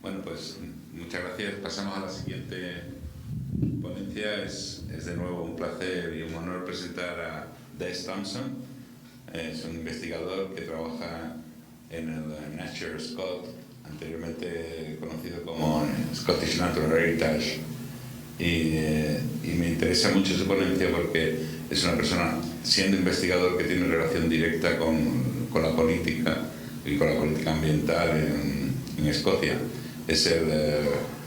Bueno, pues muchas gracias. Pasamos a la siguiente ponencia. Es de nuevo un placer y un honor presentar a Des Thompson. Es un investigador que trabaja en el Nature Scott, anteriormente conocido como Scottish Natural Heritage. Y me interesa mucho su ponencia porque es una persona, siendo investigador, que tiene relación directa con la política y con la política ambiental en Escocia. Es el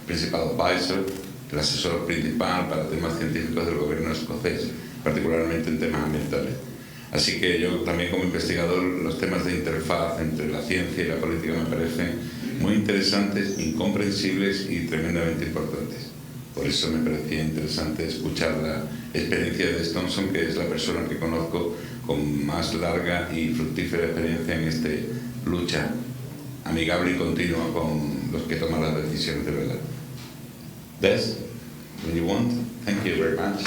principal advisor, el asesor principal para temas científicos del gobierno escocés, particularmente en temas ambientales. Así que yo también, como investigador, los temas de interfaz entre la ciencia y la política me parecen muy interesantes, incomprensibles y tremendamente importantes. Por eso me parecía interesante escuchar la experiencia de Thompson, que es la persona que conozco con más larga y fructífera experiencia en esta lucha amigable y continua con los que toman las decisiones de verdad. Des, when you want. Thank you very much.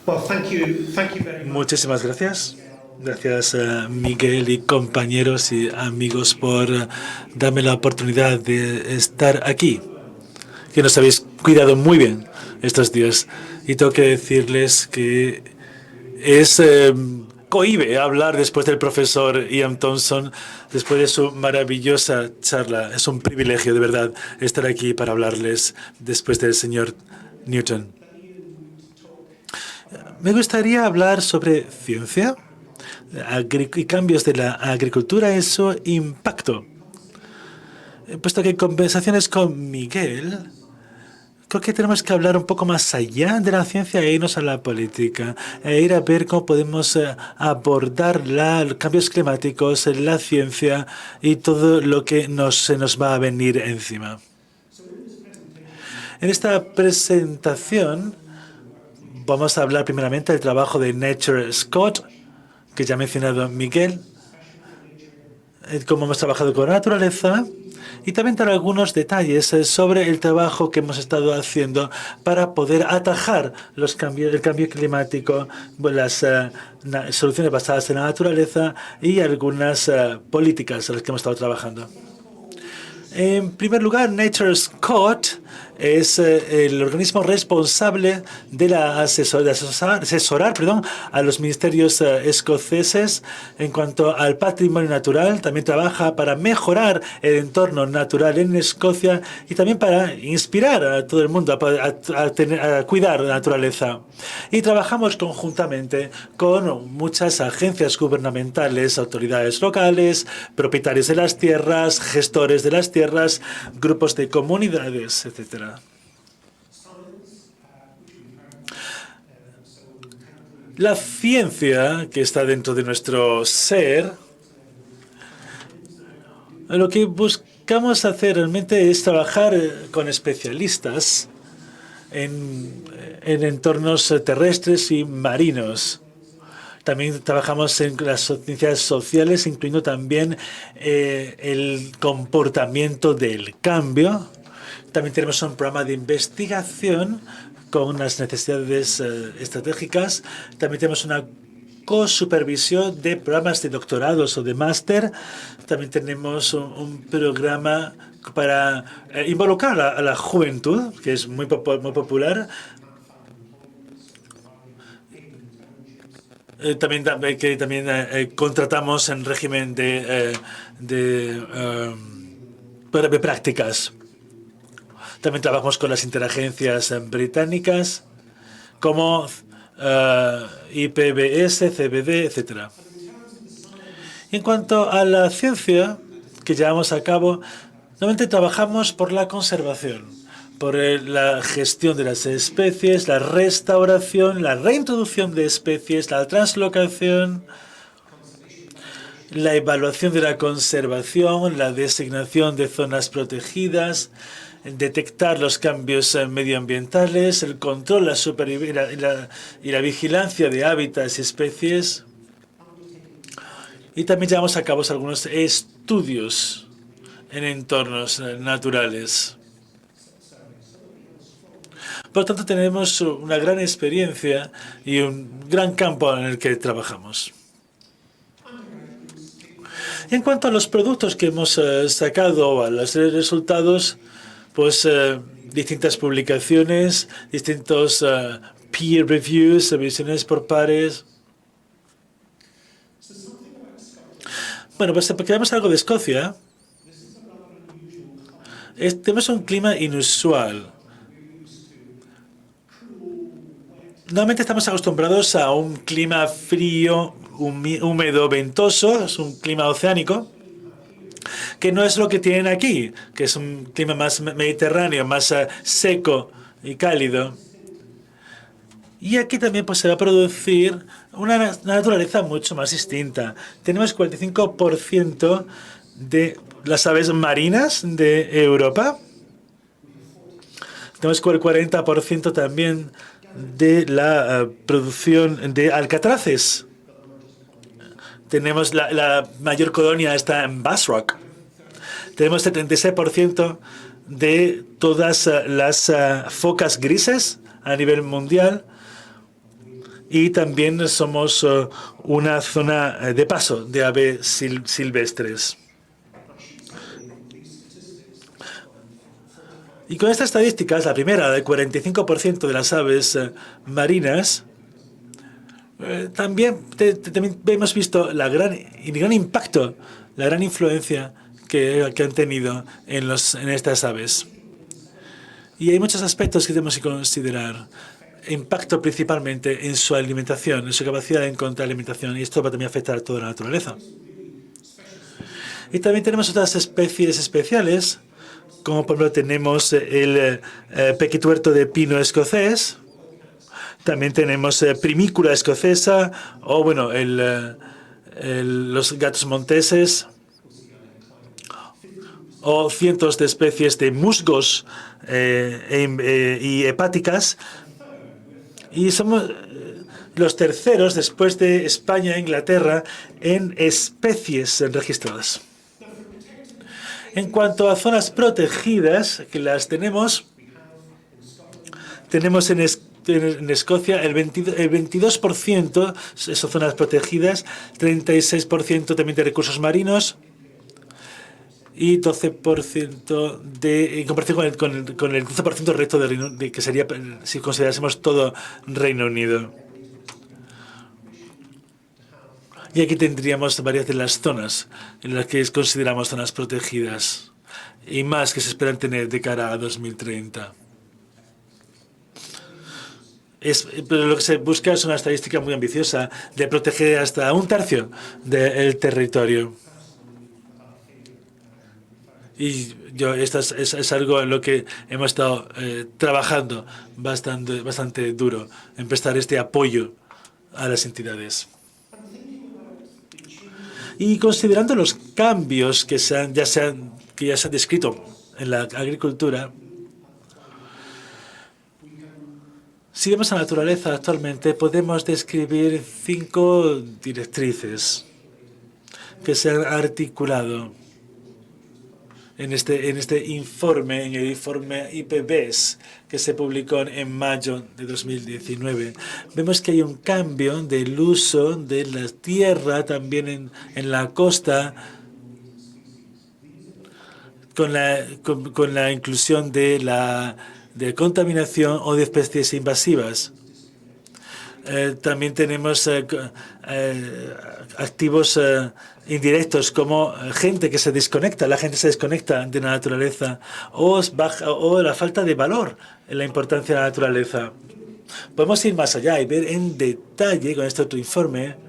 Well, thank you very much. Muchísimas gracias. Gracias Miguel y compañeros y amigos por darme la oportunidad de estar aquí, que nos habéis cuidado muy bien estos días. Y tengo que decirles que es cohíbe hablar después del profesor Ian Thompson, después de su maravillosa charla. Es un privilegio, de verdad, estar aquí para hablarles después del señor Newton. Me gustaría hablar sobre ciencia y cambios de la agricultura y su impacto. Puesto que en conversaciones con Miguel, creo que tenemos que hablar un poco más allá de la ciencia e irnos a la política, e ir a ver cómo podemos abordar los cambios climáticos, la ciencia y todo lo que se nos va a venir encima. En esta presentación vamos a hablar primeramente del trabajo de Nature Scott, que ya ha mencionado Miguel, cómo hemos trabajado con la naturaleza, y también dar algunos detalles sobre el trabajo que hemos estado haciendo para poder atajar el cambio climático, las soluciones basadas en la naturaleza y algunas políticas en las que hemos estado trabajando. En primer lugar, Nature Scott es el organismo responsable de asesorar a los ministerios escoceses en cuanto al patrimonio natural. También trabaja para mejorar el entorno natural en Escocia y también para inspirar a todo el mundo a cuidar la naturaleza. Y trabajamos conjuntamente con muchas agencias gubernamentales, autoridades locales, propietarios de las tierras, gestores de las tierras, grupos de comunidades, etc. La ciencia que está dentro de nuestro ser, lo que buscamos hacer realmente es trabajar con especialistas en entornos terrestres y marinos. También trabajamos en las ciencias sociales, incluyendo también el comportamiento del cambio. También tenemos un programa de investigación con unas necesidades estratégicas. También tenemos una co-supervisión de programas de doctorados o de máster. También tenemos un programa para involucrar a la juventud, que es muy popular. También contratamos en régimen de prácticas. También trabajamos con las interagencias británicas como IPBS, CBD, etc. En cuanto a la ciencia que llevamos a cabo, normalmente trabajamos por la conservación, por la gestión de las especies, la restauración, la reintroducción de especies, la translocación, la evaluación de la conservación, la designación de zonas protegidas, detectar los cambios medioambientales, el control y la vigilancia de hábitats y especies. Y también llevamos a cabo algunos estudios en entornos naturales. Por lo tanto, tenemos una gran experiencia y un gran campo en el que trabajamos. En cuanto a los productos que hemos sacado, a los resultados, pues distintas publicaciones, distintos peer reviews, revisiones por pares. Bueno, pues porque vemos algo de Escocia. Tenemos un clima inusual. Normalmente estamos acostumbrados a un clima frío, húmedo, ventoso, es un clima oceánico, que no es lo que tienen aquí, que es un clima más mediterráneo, más seco y cálido. Y aquí también pues, se va a producir una naturaleza mucho más distinta. Tenemos 45% de las aves marinas de Europa. Tenemos el 40% también de la producción de alcatraces. Tenemos la mayor colonia está en Bass Rock. Tenemos el 76% de todas las focas grises a nivel mundial. Y también somos una zona de paso de aves silvestres. Y con estas estadísticas, la primera, del 45% de las aves marinas, también hemos visto el gran impacto, la gran influencia que han tenido en estas aves. Y hay muchos aspectos que tenemos que considerar. Impacto principalmente en su alimentación, en su capacidad de encontrar alimentación, y esto va también a afectar a toda la naturaleza. Y también tenemos otras especies especiales, como por ejemplo tenemos el pequituerto de pino escocés, también tenemos primícula escocesa, o bueno, los gatos monteses, o cientos de especies de musgos y hepáticas. Y somos los terceros, después de España e Inglaterra, en especies registradas. En cuanto a zonas protegidas, que las tenemos en Escocia el 22% son zonas protegidas, 36% también de recursos marinos y 12% en comparación con el 12% del resto de que sería si considerásemos todo Reino Unido. Y aquí tendríamos varias de las zonas en las que consideramos zonas protegidas y más que se esperan tener de cara a 2030. Pero lo que se busca es una estadística muy ambiciosa de proteger hasta un tercio del territorio. Y esto es algo en lo que hemos estado trabajando bastante duro, en prestar este apoyo a las entidades. Y considerando los cambios que ya se han descrito en la agricultura, si vemos la naturaleza actualmente, podemos describir 5 directrices que se han articulado en el informe IPBES que se publicó en mayo de 2019. Vemos que hay un cambio del uso de la tierra también en la costa con la inclusión de contaminación o de especies invasivas. También tenemos activos indirectos como gente que se desconecta, la gente se desconecta de la naturaleza o la falta de valor en la importancia de la naturaleza. Podemos ir más allá y ver en detalle con este otro informe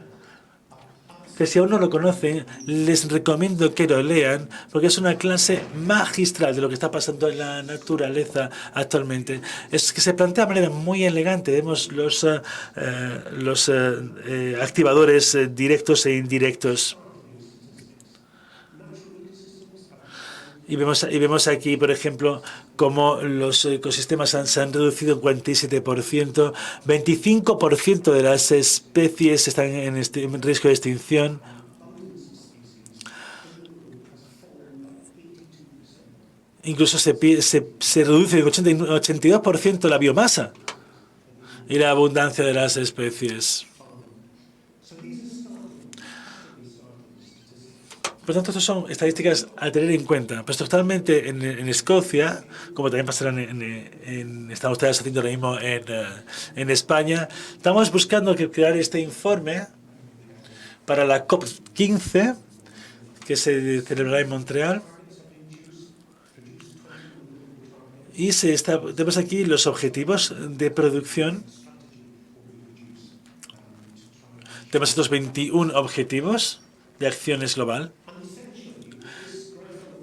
que si aún no lo conocen, les recomiendo que lo lean, porque es una clase magistral de lo que está pasando en la naturaleza actualmente. Es que se plantea de manera muy elegante. Vemos los activadores directos e indirectos. Y vemos aquí, por ejemplo, cómo los ecosistemas se han reducido en 47%, 25% de las especies están en riesgo de extinción. Incluso se reduce en 82% la biomasa y la abundancia de las especies. Por tanto, estas son estadísticas a tener en cuenta. Pues totalmente en Escocia, como también pasará estamos ustedes haciendo lo mismo en España, estamos buscando crear este informe para la COP15, que se celebrará en Montreal. Y tenemos aquí los objetivos de producción. Tenemos estos 21 objetivos de acciones global.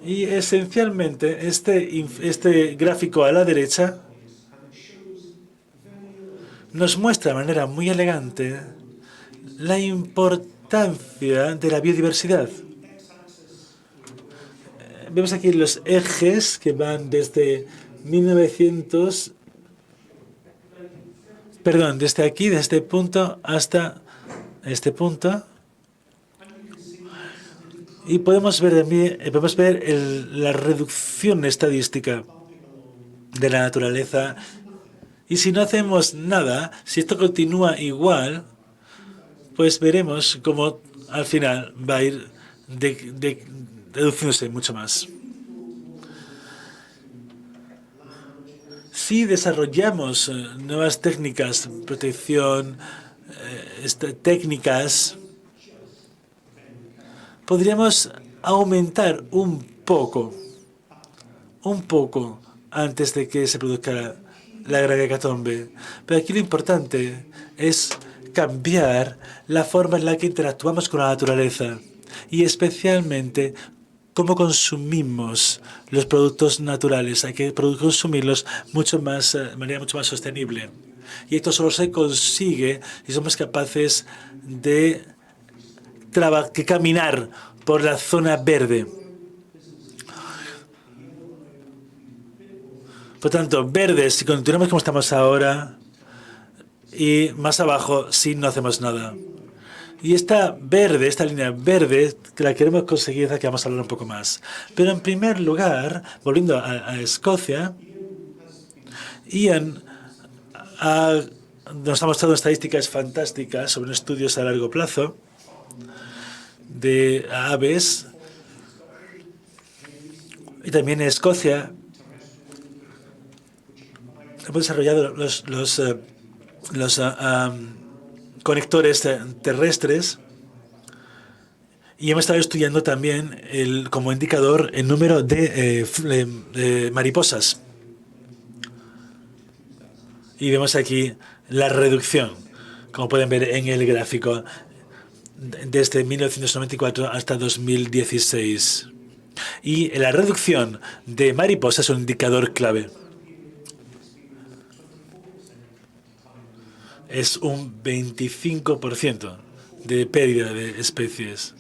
Y esencialmente este gráfico a la derecha nos muestra de manera muy elegante la importancia de la biodiversidad. Vemos aquí los ejes que van desde desde aquí, desde este punto hasta este punto. Y podemos ver la reducción estadística de la naturaleza. Y si no hacemos nada, si esto continúa igual, pues veremos cómo al final va a ir reduciéndose mucho más. Si desarrollamos nuevas técnicas, protección, técnicas, podríamos aumentar un poco antes de que se produzca la gran hecatombe. Pero aquí lo importante es cambiar la forma en la que interactuamos con la naturaleza y especialmente cómo consumimos los productos naturales. Hay que consumirlos de manera mucho más sostenible. Y esto solo se consigue si somos capaces de caminar por la zona verde. Por tanto, verde si continuamos como estamos ahora y más abajo si no hacemos nada. Y esta línea verde, que la queremos conseguir, es la que vamos a hablar un poco más. Pero en primer lugar, volviendo a Escocia, Ian nos ha mostrado estadísticas fantásticas sobre estudios a largo plazo de aves. Y también en Escocia hemos desarrollado los conectores terrestres y hemos estado estudiando también como indicador el número de mariposas. Y vemos aquí la reducción, como pueden ver en el gráfico, desde 1994 hasta 2016. Y la reducción de mariposas es un indicador clave. Es un 25% de pérdida de especies.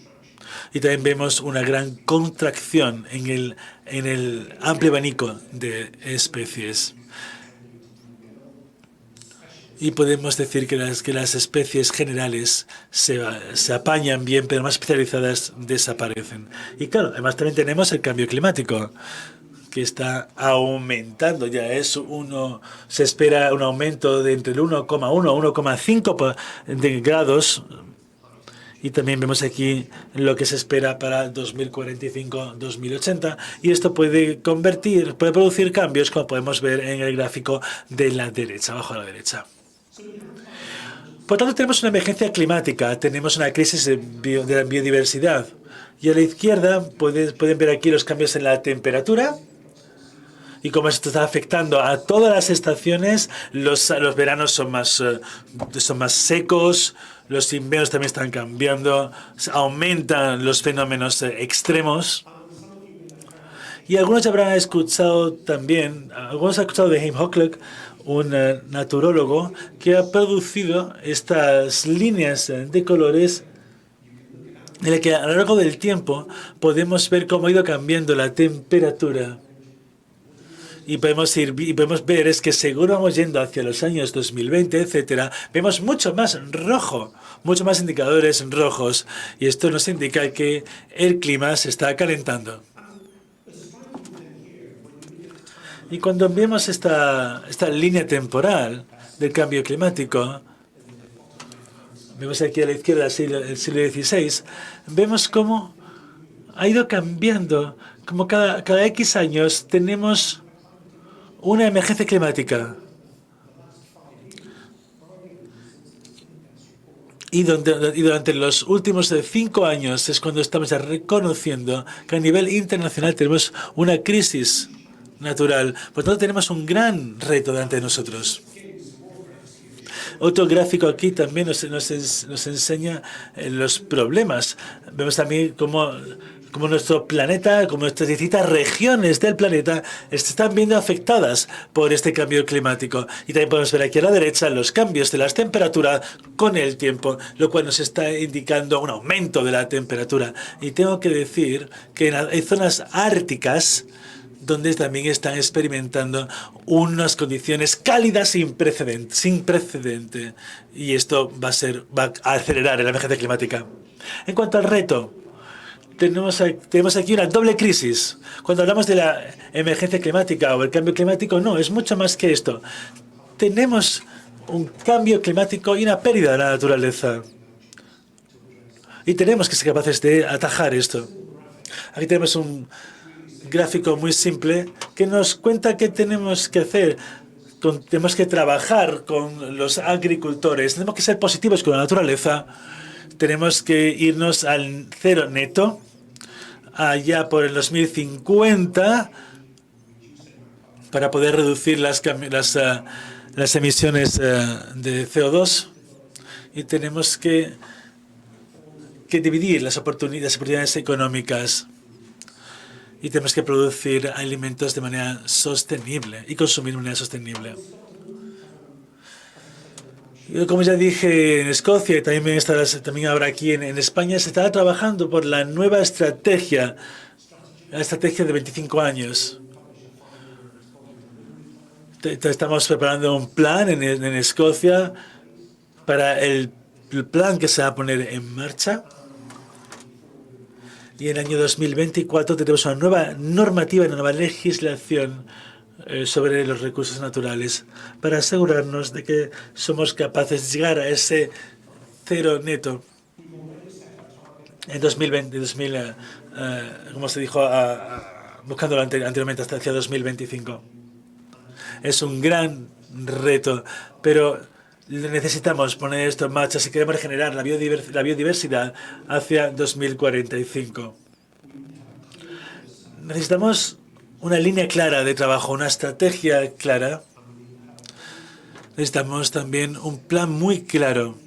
Y también vemos una gran contracción en el amplio abanico de especies. Y podemos decir que las especies generales se apañan bien, pero más especializadas desaparecen. Y claro, además también tenemos el cambio climático, que está aumentando. Se espera un aumento de entre el 1,1 y 1,5 de grados. Y también vemos aquí lo que se espera para 2045-2080. Y esto puede producir cambios, como podemos ver en el gráfico de la derecha, abajo a la derecha. Por tanto, tenemos una emergencia climática, tenemos una crisis de la biodiversidad. Y a la izquierda pueden ver aquí los cambios en la temperatura y cómo esto está afectando a todas las estaciones. Los veranos son más secos, los inviernos también están cambiando, aumentan los fenómenos extremos. Y algunos ya habrán escuchado también, algunos han escuchado de Haim Hochlag, un naturólogo que ha producido estas líneas de colores en las que a lo largo del tiempo podemos ver cómo ha ido cambiando la temperatura. Y podemos ver es que según vamos yendo hacia los años 2020, etcétera, vemos mucho más rojo, mucho más indicadores rojos. Y esto nos indica que el clima se está calentando. Y cuando vemos esta línea temporal del cambio climático, vemos aquí a la izquierda el siglo XVI, vemos cómo ha ido cambiando. Como cada X años tenemos una emergencia climática. Y durante los últimos 5 años es cuando estamos ya reconociendo que a nivel internacional tenemos una crisis natural. Por lo tanto, tenemos un gran reto delante de nosotros. Otro gráfico aquí también nos enseña los problemas. Vemos también cómo nuestro planeta, como nuestras distintas regiones del planeta se están viendo afectadas por este cambio climático. Y también podemos ver aquí a la derecha los cambios de las temperaturas con el tiempo, lo cual nos está indicando un aumento de la temperatura. Y tengo que decir que hay zonas árticas donde también están experimentando unas condiciones cálidas sin precedente. Y esto va a acelerar la emergencia climática. En cuanto al reto, tenemos aquí una doble crisis. Cuando hablamos de la emergencia climática o el cambio climático, no, es mucho más que esto. Tenemos un cambio climático y una pérdida de la naturaleza. Y tenemos que ser capaces de atajar esto. Aquí tenemos un gráfico muy simple que nos cuenta qué tenemos que hacer. Tenemos que trabajar con los agricultores, tenemos que ser positivos con la naturaleza, tenemos que irnos al cero neto allá por el 2050 para poder reducir las emisiones de CO2 y tenemos que dividir las oportunidades económicas. Y tenemos que producir alimentos de manera sostenible y consumir de manera sostenible. Como ya dije en Escocia y también ahora aquí en España, se está trabajando por la nueva estrategia, la estrategia de 25 años. Estamos preparando un plan en Escocia para el plan que se va a poner en marcha. Y en el año 2024 tenemos una nueva normativa, una nueva legislación sobre los recursos naturales para asegurarnos de que somos capaces de llegar a ese cero neto en 2020, como se dijo, buscándolo anteriormente hasta hacia 2025. Es un gran reto, pero necesitamos poner esto en marcha si queremos regenerar la biodiversidad hacia 2045. Necesitamos una línea clara de trabajo, una estrategia clara. Necesitamos también un plan muy claro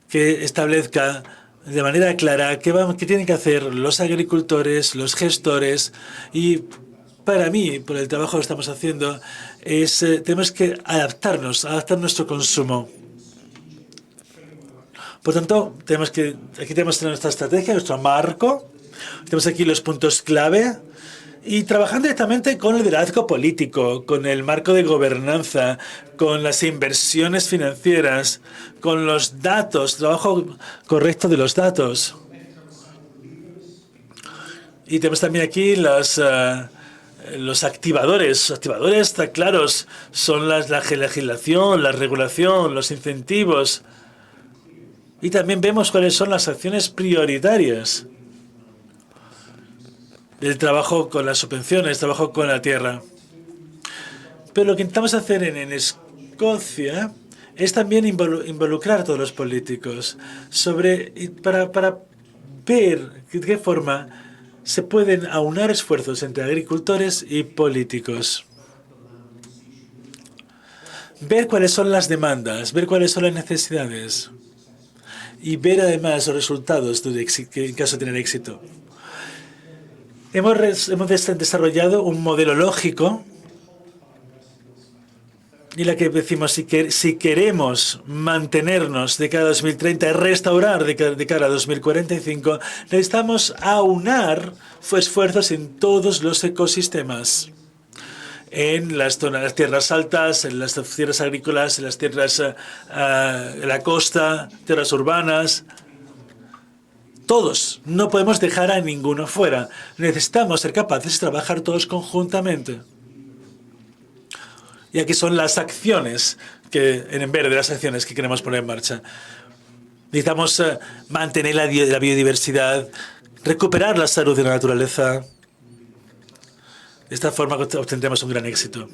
que establezca de manera clara qué tienen que hacer los agricultores, los gestores y para mí, por el trabajo que estamos haciendo, tenemos que adaptar nuestro consumo. Por tanto, aquí tenemos nuestra estrategia, nuestro marco, tenemos aquí los puntos clave y trabajando directamente con el liderazgo político, con el marco de gobernanza, con las inversiones financieras, con los datos, trabajo correcto de los datos. Y tenemos también aquí los activadores. Los activadores, está claros, son la legislación, la regulación, los incentivos. Y también vemos cuáles son las acciones prioritarias del trabajo con las subvenciones, trabajo con la tierra. Pero lo que intentamos hacer en Escocia es también involucrar a todos los políticos para ver de qué forma se pueden aunar esfuerzos entre agricultores y políticos. Ver cuáles son las demandas, ver cuáles son las necesidades y ver además los resultados en caso de tener éxito. Hemos desarrollado un modelo lógico y la que decimos si queremos mantenernos de cara a 2030 y restaurar de cara a 2045, necesitamos aunar esfuerzos en todos los ecosistemas. En las tierras altas, en las tierras agrícolas, en las tierras de la costa, tierras urbanas. Todos. No podemos dejar a ninguno fuera. Necesitamos ser capaces de trabajar todos conjuntamente. Y aquí son las acciones, en verde, las acciones que queremos poner en marcha. Necesitamos mantener la biodiversidad, recuperar la salud de la naturaleza. De esta forma obtendremos un gran éxito.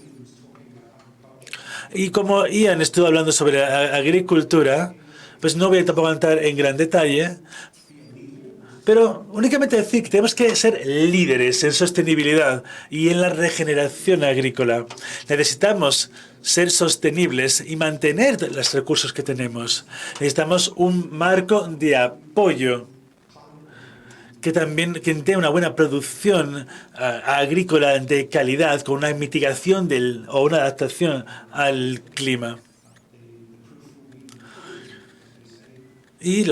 Y como Ian estuvo hablando sobre agricultura, pues no voy a tampoco entrar en gran detalle, pero únicamente decir que tenemos que ser líderes en sostenibilidad y en la regeneración agrícola. Necesitamos ser sostenibles y mantener los recursos que tenemos. Necesitamos un marco de apoyo que tenga una buena producción agrícola de calidad, con una mitigación o una adaptación al clima. Y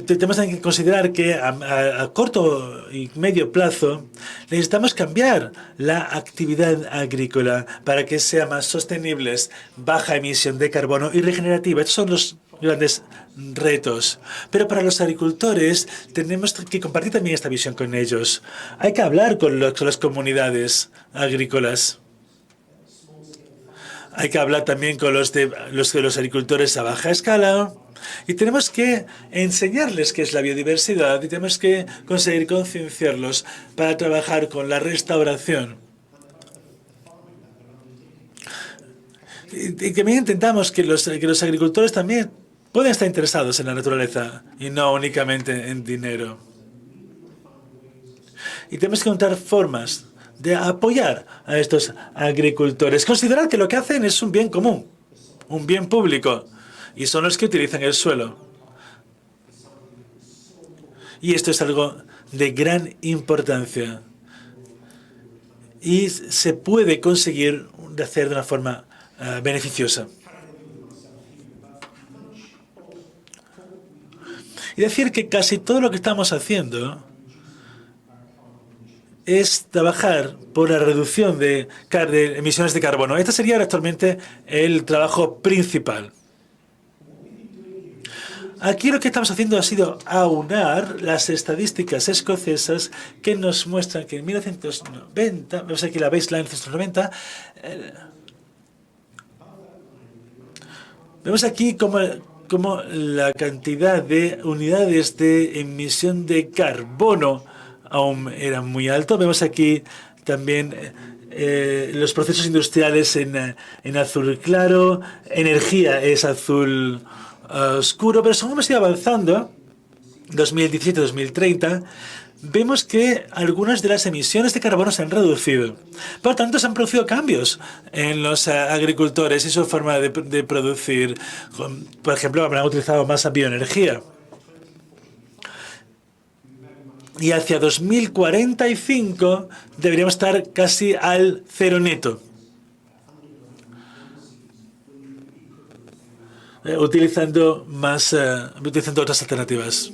tenemos que considerar que a corto y medio plazo necesitamos cambiar la actividad agrícola para que sea más sostenible, baja emisión de carbono y regenerativa. Estos son los grandes retos. Pero para los agricultores tenemos que compartir también esta visión con ellos. Hay que hablar con las comunidades agrícolas. Hay que hablar también con los agricultores a baja escala. Y tenemos que enseñarles qué es la biodiversidad y tenemos que conseguir concienciarlos para trabajar con la restauración. Y también intentamos que los agricultores también puedan estar interesados en la naturaleza y no únicamente en dinero. Y tenemos que encontrar formas de apoyar a estos agricultores. Considerar que lo que hacen es un bien común, un bien público, y son los que utilizan el suelo. Y esto es algo de gran importancia. Y se puede conseguir hacer de una forma beneficiosa. Y decir que casi todo lo que estamos haciendo es trabajar por la reducción de emisiones de carbono. Este sería actualmente el trabajo principal. Aquí lo que estamos haciendo ha sido aunar las estadísticas escocesas que nos muestran que en 1990, vemos aquí la baseline de 1990, vemos aquí como la cantidad de unidades de emisión de carbono aún era muy alto. Vemos aquí también los procesos industriales en azul claro, energía es azul oscuro, pero según hemos ido avanzando, 2017-2030, vemos que algunas de las emisiones de carbono se han reducido. Por tanto, se han producido cambios en los agricultores y su forma de producir. Por ejemplo, habrán utilizado más bioenergía. Y hacia 2045 deberíamos estar casi al cero neto. Utilizando otras alternativas.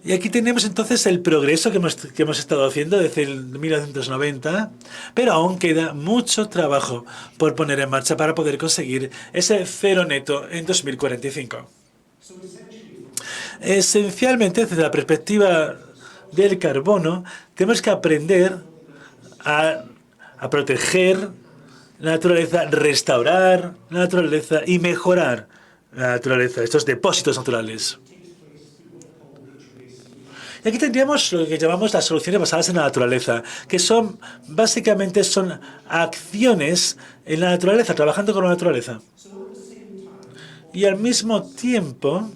Y aquí tenemos entonces el progreso que hemos estado haciendo desde el 1990, pero aún queda mucho trabajo por poner en marcha para poder conseguir ese cero neto en 2045. Esencialmente, desde la perspectiva del carbono, tenemos que aprender a proteger la naturaleza, restaurar la naturaleza y mejorar la naturaleza, estos depósitos naturales. Y aquí tendríamos lo que llamamos las soluciones basadas en la naturaleza, que básicamente son acciones en la naturaleza, trabajando con la naturaleza. Y al mismo tiempo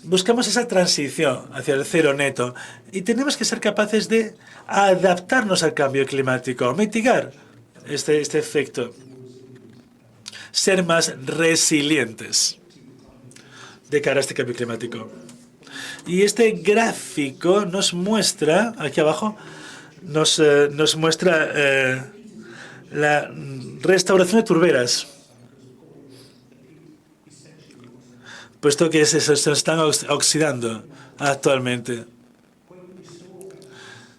buscamos esa transición hacia el cero neto y tenemos que ser capaces de adaptarnos al cambio climático, mitigar este efecto, ser más resilientes de cara a este cambio climático. Y este gráfico nos muestra, aquí abajo, nos muestra la restauración de turberas, puesto que se están oxidando actualmente.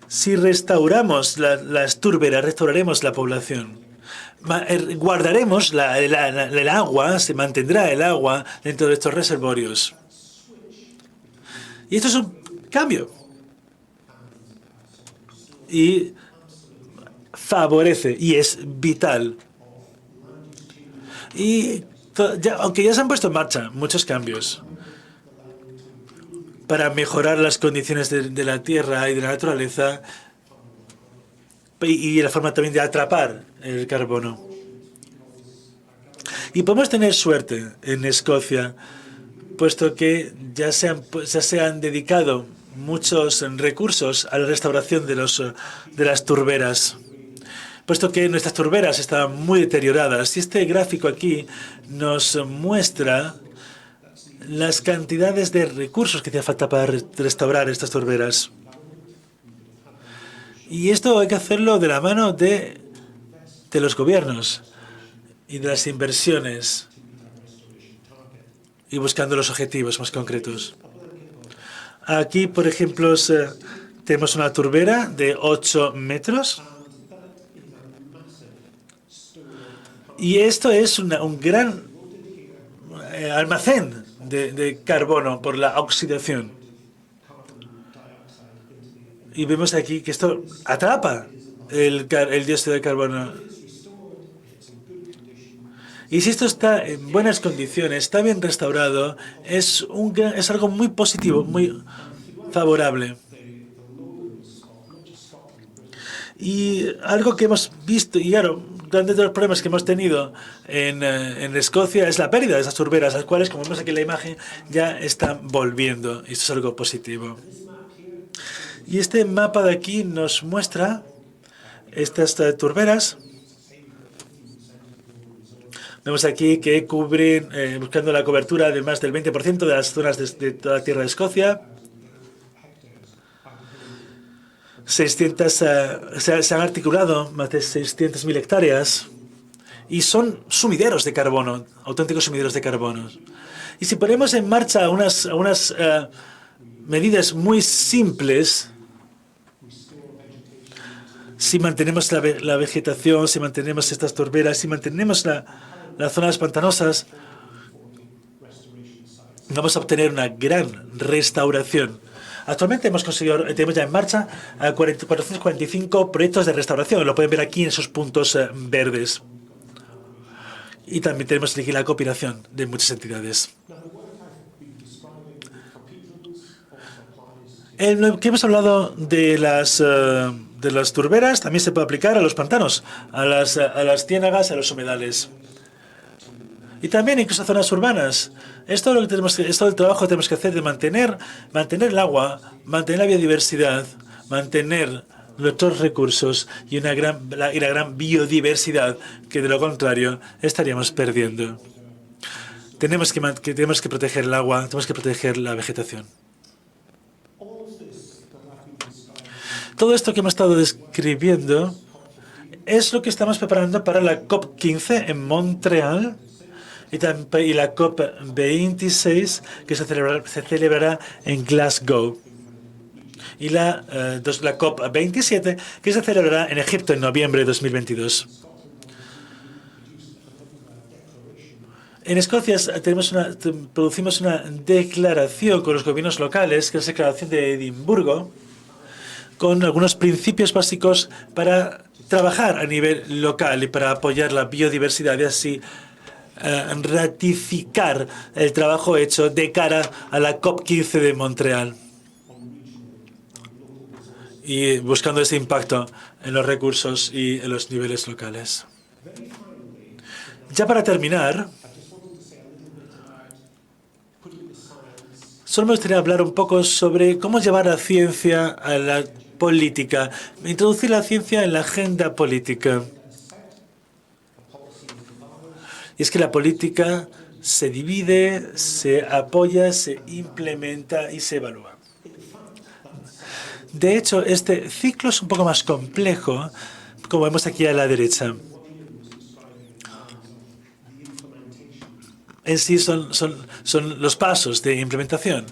Si restauramos las turberas, restauraremos la población. Guardaremos el agua, se mantendrá el agua dentro de estos reservorios. Y esto es un cambio. Y favorece, y es vital. Y aunque ya se han puesto en marcha muchos cambios, para mejorar las condiciones de la tierra y de la naturaleza y la forma también de atrapar el carbono. Y podemos tener suerte en Escocia, puesto que ya se han dedicado muchos recursos a la restauración de las turberas, puesto que nuestras turberas estaban muy deterioradas. Y este gráfico aquí nos muestra las cantidades de recursos que hacía falta para restaurar estas turberas. Y esto hay que hacerlo de la mano de los gobiernos y de las inversiones y buscando los objetivos más concretos. Aquí, por ejemplo, tenemos una turbera de 8 metros. Y esto es un gran almacén de carbono por la oxidación. Y vemos aquí que esto atrapa el dióxido de carbono. Y si esto está en buenas condiciones, está bien restaurado, es algo muy positivo, muy favorable. Y algo que hemos visto, y claro, grandes de los problemas que hemos tenido en Escocia es la pérdida de esas turberas, las cuales, como vemos aquí en la imagen, ya están volviendo. Y esto es algo positivo. Y este mapa de aquí nos muestra estas turberas. Vemos aquí que cubren, buscando la cobertura de más del 20% de las zonas de toda la tierra de Escocia. 600, se han articulado más de 600.000 hectáreas y son sumideros de carbono, auténticos sumideros de carbono. Y si ponemos en marcha unas medidas muy simples, si mantenemos la vegetación, si mantenemos estas turberas, si mantenemos las zonas pantanosas, vamos a obtener una gran restauración. Actualmente tenemos ya en marcha 445 proyectos de restauración. Lo pueden ver aquí en esos puntos verdes. Y también tenemos aquí la cooperación de muchas entidades. En lo que hemos hablado de las turberas, también se puede aplicar a los pantanos, a las ciénagas, a los humedales. Y también incluso a zonas urbanas. Esto es el trabajo que tenemos que hacer de mantener el agua, mantener la biodiversidad, mantener nuestros recursos y la gran biodiversidad, que de lo contrario estaríamos perdiendo. Tenemos que proteger el agua, tenemos que proteger la vegetación. Todo esto que hemos estado describiendo es lo que estamos preparando para la COP15 en Montreal y la COP26 que se celebrará en Glasgow. Y la COP27 que se celebrará en Egipto en noviembre de 2022. En Escocia producimos una declaración con los gobiernos locales, que es la declaración de Edimburgo, con algunos principios básicos para trabajar a nivel local y para apoyar la biodiversidad y así ratificar el trabajo hecho de cara a la COP15 de Montreal y buscando ese impacto en los recursos y en los niveles locales. Ya para terminar, solo me gustaría hablar un poco sobre cómo llevar la ciencia a la política, introducir la ciencia en la agenda política. Y es que la política se divide, se apoya, se implementa y se evalúa. De hecho, este ciclo es un poco más complejo, como vemos aquí a la derecha. En sí son los pasos de implementación.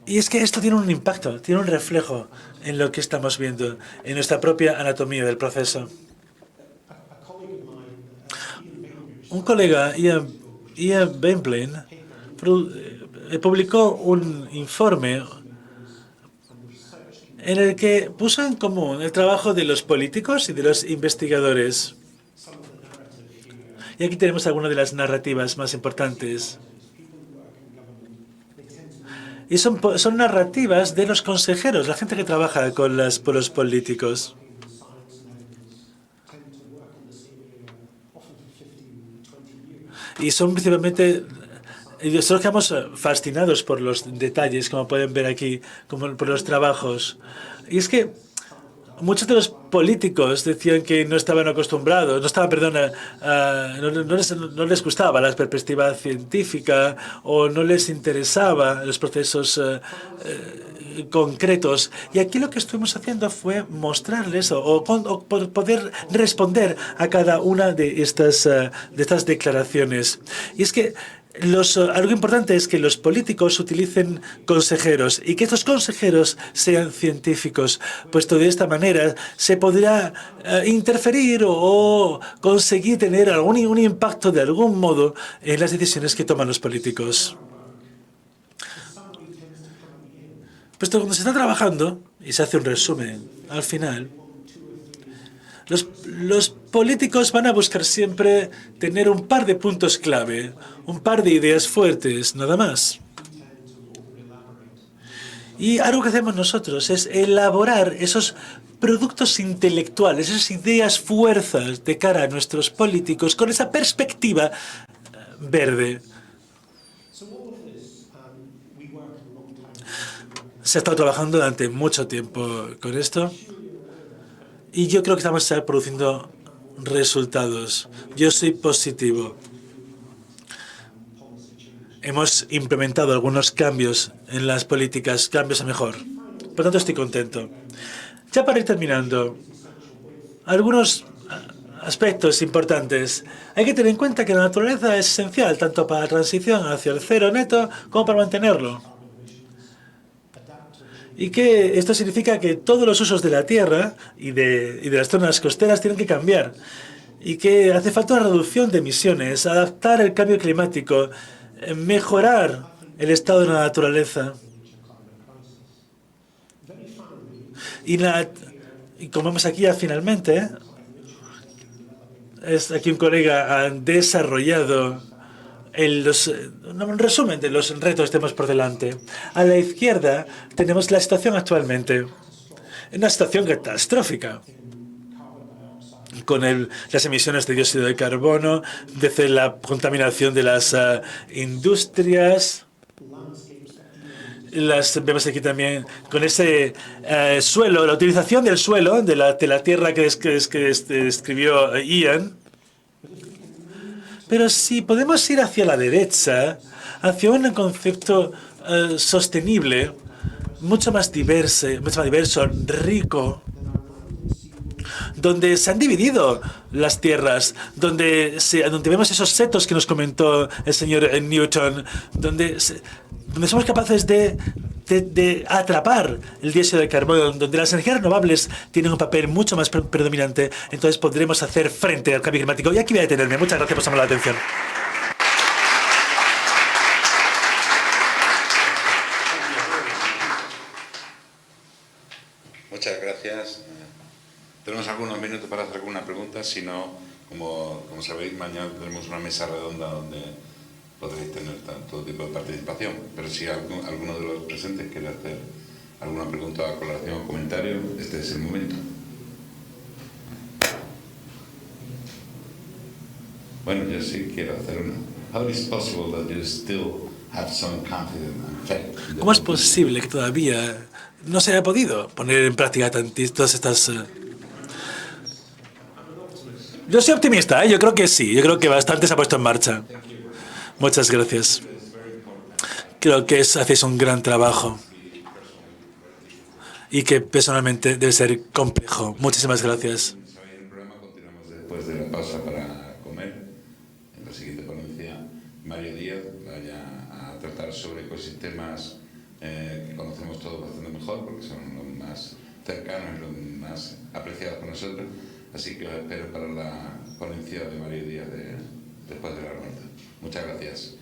Y es que esto tiene un impacto, tiene un reflejo en lo que estamos viendo, en nuestra propia anatomía del proceso. Un colega, Ian Bemplin, publicó un informe en el que puso en común el trabajo de los políticos y de los investigadores. Y aquí tenemos algunas de las narrativas más importantes. Y son narrativas de los consejeros, la gente que trabaja con los políticos. Y son principalmente, nosotros quedamos fascinados por los detalles, como pueden ver aquí, como por los trabajos. Y es que muchos de los políticos decían que no estaban acostumbrados, no les gustaba la perspectiva científica o no les interesaba los procesos concretos. Y aquí lo que estuvimos haciendo fue mostrarles o poder responder a cada una de estas declaraciones. Y es que algo importante es que los políticos utilicen consejeros y que estos consejeros sean científicos, puesto de esta manera se podrá interferir o conseguir tener un impacto de algún modo en las decisiones que toman los políticos. Puesto cuando se está trabajando y se hace un resumen al final, los políticos van a buscar siempre tener un par de puntos clave, un par de ideas fuertes, nada más. Y algo que hacemos nosotros es elaborar esos productos intelectuales, esas ideas fuerzas de cara a nuestros políticos con esa perspectiva verde. Se ha estado trabajando durante mucho tiempo con esto y yo creo que estamos produciendo resultados. Yo soy positivo. Hemos implementado algunos cambios en las políticas, cambios a mejor. Por tanto, estoy contento. Ya para ir terminando, algunos aspectos importantes. Hay que tener en cuenta que la naturaleza es esencial tanto para la transición hacia el cero neto como para mantenerlo. Y que esto significa que todos los usos de la tierra y de las zonas costeras tienen que cambiar. Y que hace falta una reducción de emisiones, adaptar el cambio climático, mejorar el estado de la naturaleza. Y como vemos aquí ya finalmente, aquí un colega ha desarrollado un resumen de los retos que tenemos por delante. A la izquierda tenemos la situación actualmente, una situación catastrófica, con las emisiones de dióxido de carbono, desde la contaminación de las industrias. Las vemos aquí también con ese suelo, la utilización del suelo, de la tierra que describió Ian. Pero si podemos ir hacia la derecha, hacia un concepto sostenible, mucho más diverso, rico, donde se han dividido las tierras, donde vemos esos setos que nos comentó el señor Newton, donde somos capaces de atrapar el dióxido de carbono, donde las energías renovables tienen un papel mucho más predominante, entonces podremos hacer frente al cambio climático. Y aquí voy a detenerme. Muchas gracias por llamar la atención. Muchas gracias. Tenemos algunos minutos para hacer alguna pregunta. Si no, como sabéis, mañana tendremos una mesa redonda donde podréis tener todo tipo de participación. Pero si alguno de los presentes quiere hacer alguna pregunta, aclaración o comentario, este es el momento. Bueno, yo sí quiero hacer una. How is possible that you still have some confidence and faith? ¿Cómo es posible que todavía no se haya podido poner en práctica todas estas... Yo soy optimista, ¿eh? Yo creo que sí. Yo creo que bastante se ha puesto en marcha. Muchas gracias. Creo que hacéis un gran trabajo y que personalmente debe ser complejo. Muchísimas gracias. En el programa continuamos después de la pausa para comer. En la siguiente ponencia, Mario Díaz vaya a tratar sobre ecosistemas que conocemos todos bastante mejor, porque son los más cercanos y los más apreciados por nosotros. Así que os espero para la ponencia de Mario Díaz después de la ronda. Muchas gracias.